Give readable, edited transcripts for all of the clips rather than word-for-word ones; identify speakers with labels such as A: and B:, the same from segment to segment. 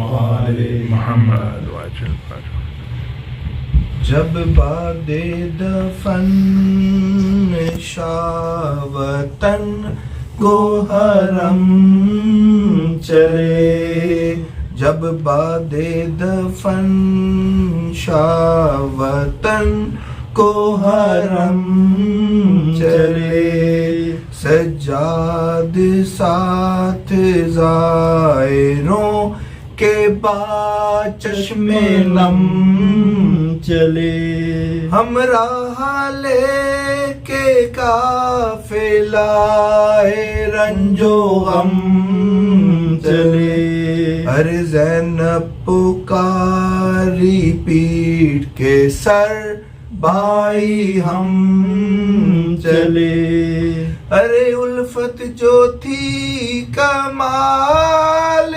A: وآل محمد وعجل.
B: جب بعد دفن شاہ وطن کو حرم چلے، جب بعد دفن شاہ وطن کو حرم چلے، سجاد ساتھ زائروں کے بعد چشم نم چلے، ہمراہ لے کے قافلہ رنج و غم چلے، ہر زینب پکاری پیٹ کے سر بھائی ہم چلے، ارے الفت جو تھی کمال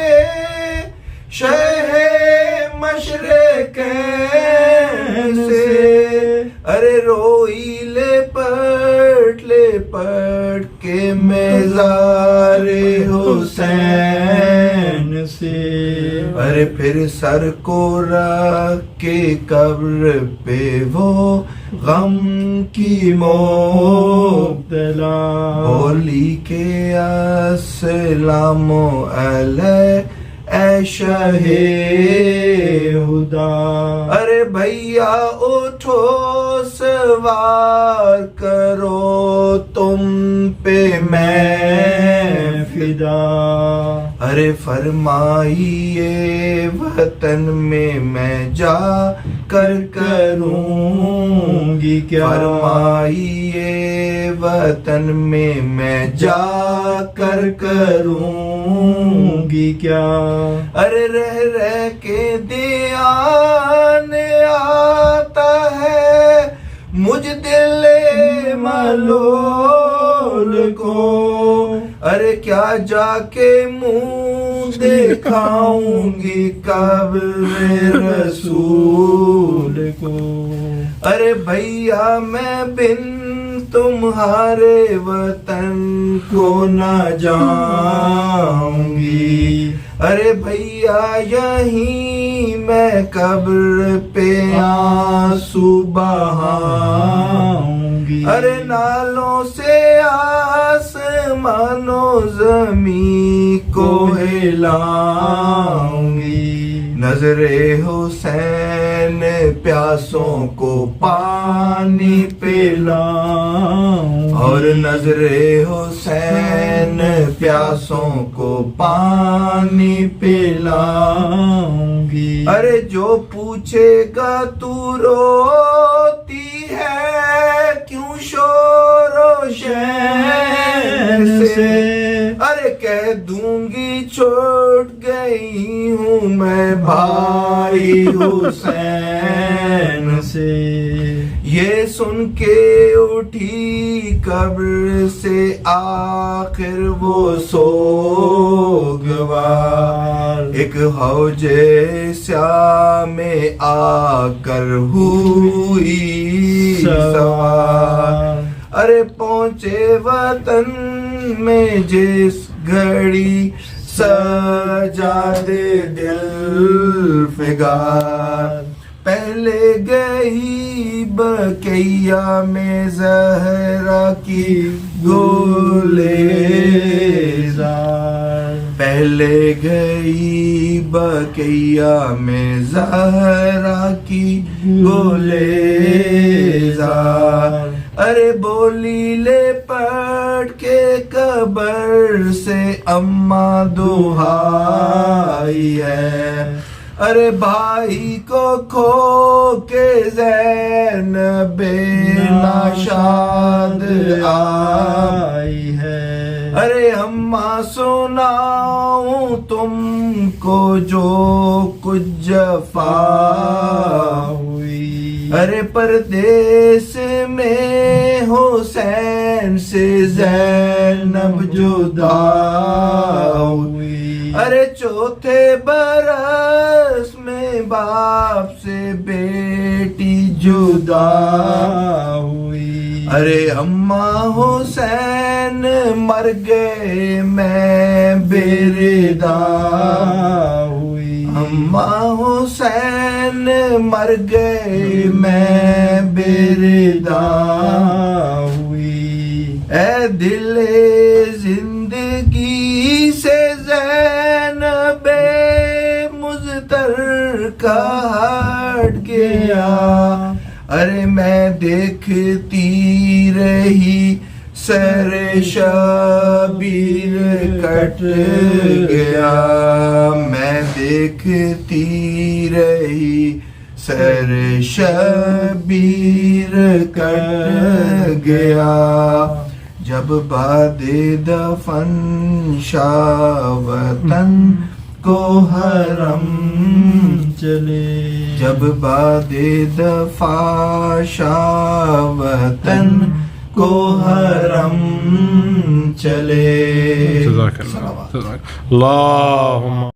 B: شہ مشرقین سے، ارے روئی لپٹ کے مزار حسین سے، ارے پھر سر کو رکھ کے قبر پہ وہ غم کی مبتلا بولی کہ السلام علیک اے شاہ خدا، ارے بھیا اٹھو سوار کرو تم پہ میں فدا، ارے فرمائیے وطن میں جا کر کروں گی کیا، فرمائیے وطن میں جا کر کروں گی کیا، ارے رہ کے دھیان آتا ہے مجھ دل ملول کو، ارے کیا جا کے منہ دکھاؤں گی قبر رسول کو، ارے بھیا میں بن تمہارے وطن کو نہ جاؤں گی، ارے بھیا یہیں میں قبر پہ آنسو بہاؤں گی، ارے نالوں سے آسمان و زمین کو ہلاؤں گی، نظر حسین پیاسوں کو پانی پلاؤں، اور نظر حسین پیاسوں کو پانی پلاؤں گی، ارے جو پوچھے گا تو روتی ہے کیوں شور و شین سے، ارے کہہ دوں گی چھوٹ گئی ہوں میں بھائی حسین سے، یہ سن کے اٹھی قبر سے آخر وہ سوگوار، ایک حوض سیاہ میں آ کر ہوئی سوار، ارے پہنچے وطن میں جس گھڑی سجاد دل فگار، پہلے گئی بقیہ میں زہرا کی گلزار، پہلے گئی بقیہ میں زہرا کی گلزار، ارے بولی لپٹ کے قبر سے اماں دعائی ہے، ارے بھائی کو کھو کے زینب ناشاد آئی ہے، ارے اماں سناؤں تم کو جو کچھ جفا ہوئی، ارے پردیس میں حسین سے زینب جدا ہوئی، ارے چوتھے برس میں باپ سے بیٹی جدا ہوئی، ارے اماں حسین مر گئے میں بے ردا ہوئی، حسین مر گئے میں برداں ہوئی، اے دل زندگی سے زینب مضطر کا ہٹ گیا، ارے میں دیکھتی رہی سر شبیر کٹ گیا، میں دیکھتی رہی سر شبیر کٹ گیا، جب بعد دفن شاہ وطن کو حرم چلے، جب بعد دفع شاہ وطن کو حرم چلے.
A: جزاک اللہ. اللہم